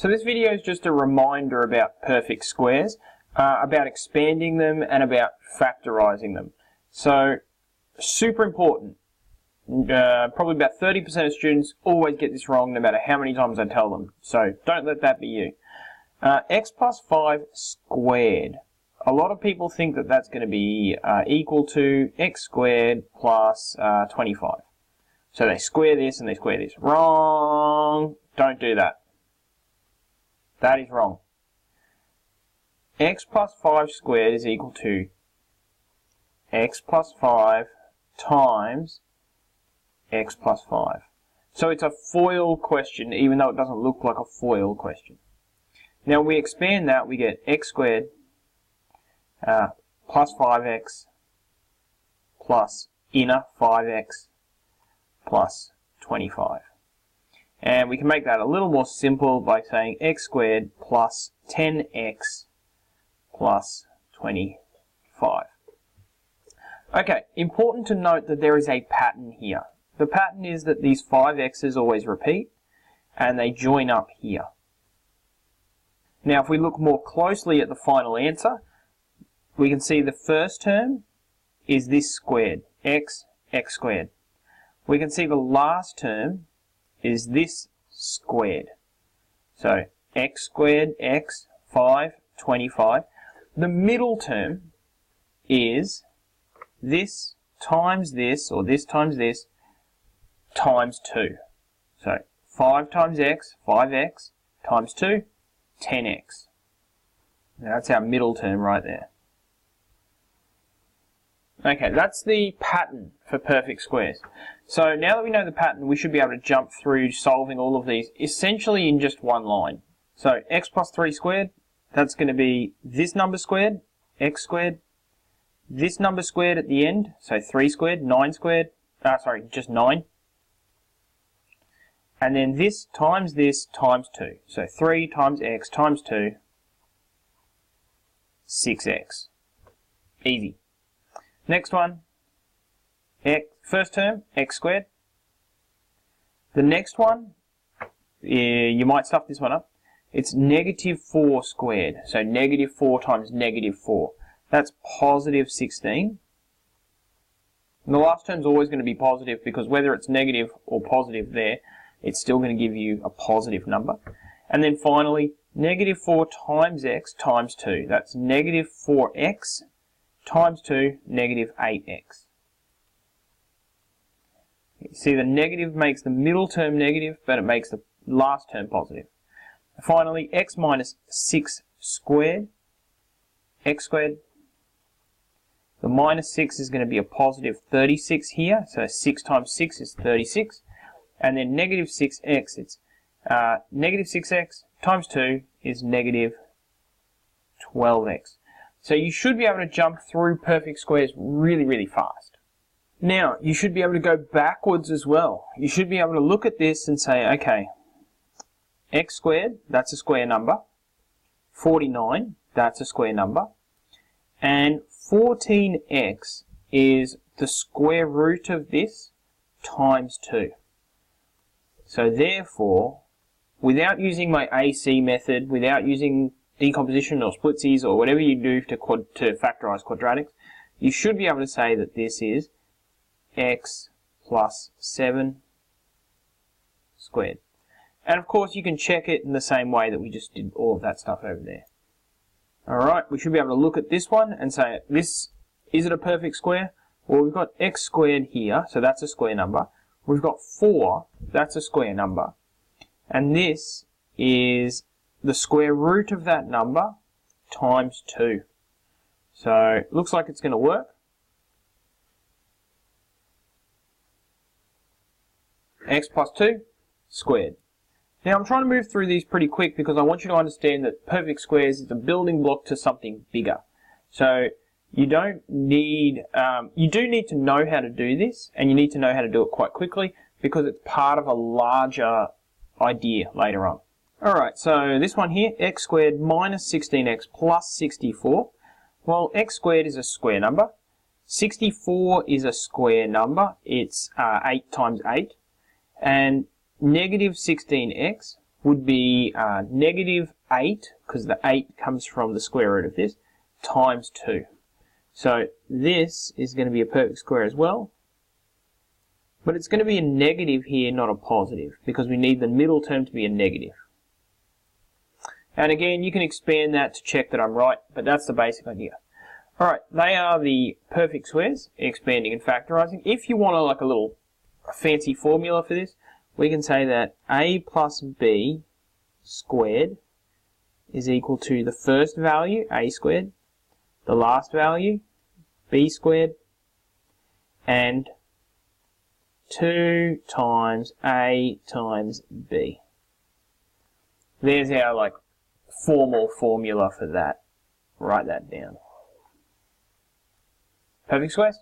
So this video is just a reminder about perfect squares, about expanding them and about factorising them. So super important. Probably about 30% of students always get this wrong no matter how many times I tell them. So don't let that be you. X plus 5 squared. A lot of people think that that's going to be equal to x squared plus 25. So they square this and they square this. Wrong. Don't do that. That is wrong. X plus 5 squared is equal to x plus 5 times x plus 5. So it's a FOIL question, even though it doesn't look like a FOIL question. Now we expand that, we get x squared plus 5x plus inner 5x plus 25. And we can make that a little more simple by saying x squared plus 10x plus 25. Okay, important to note that there is a pattern here. The pattern is that these 5x's always repeat and they join up here. Now if we look more closely at the final answer, we can see the first term is this squared, x squared. We can see the last term is this squared. So x squared, x, 5, 25. The middle term is this times this, or this times this, times 2. So 5 times x, 5x, times 2, 10x. Now that's our middle term right there. Okay, that's the pattern for perfect squares. So now that we know the pattern, we should be able to jump through solving all of these essentially in just one line. So x plus 3 squared, that's going to be this number squared, x squared, this number squared at the end, so 3 squared, 9 squared, just 9. And then this times 2. So 3 times x times 2, 6x. Easy. Next one, first term, x squared. The next one, you might stuff this one up. It's negative 4 squared. So negative 4 times negative 4. That's positive 16. And the last term's always going to be positive because whether it's negative or positive there, it's still going to give you a positive number. And then finally, negative 4 times x times 2. That's negative 4x times 2, negative 8x. You see the negative makes the middle term negative, but it makes the last term positive. Finally, x minus 6 squared, x squared. The minus 6 is going to be a positive 36 here, so 6 times 6 is 36. And then negative 6x, it's negative 6x times 2 is negative 12x. So you should be able to jump through perfect squares really, really fast. Now, you should be able to go backwards as well. You should be able to look at this and say, okay, x squared, that's a square number. 49, that's a square number. And 14x is the square root of this times 2. So therefore, without using my AC method, without using decomposition or splitsies or whatever you do to factorize quadratics, you should be able to say that this is x plus 7 squared. And of course you can check it in the same way that we just did all of that stuff over there. Alright, we should be able to look at this one and say, is it a perfect square? Well, we've got x squared here, so that's a square number. We've got 4, that's a square number. And this is the square root of that number times 2. So it looks like it's going to work. X plus 2 squared. Now I'm trying to move through these pretty quick because I want you to understand that perfect squares is a building block to something bigger. So you do need to know how to do this, and you need to know how to do it quite quickly because it's part of a larger idea later on. Alright, so this one here, x squared minus 16x plus 64. Well, x squared is a square number. 64 is a square number. It's 8 times 8. And negative 16x would be negative 8, because the 8 comes from the square root of this, times 2. So this is going to be a perfect square as well. But it's going to be a negative here, not a positive, because we need the middle term to be a negative. And again, you can expand that to check that I'm right, but that's the basic idea. Alright, they are the perfect squares, expanding and factorising. If you want like a little fancy formula for this, we can say that a plus b squared is equal to the first value, a squared, the last value, b squared, and 2 times a times b. There's our like formal formula for that. Write that down. Perfect squares.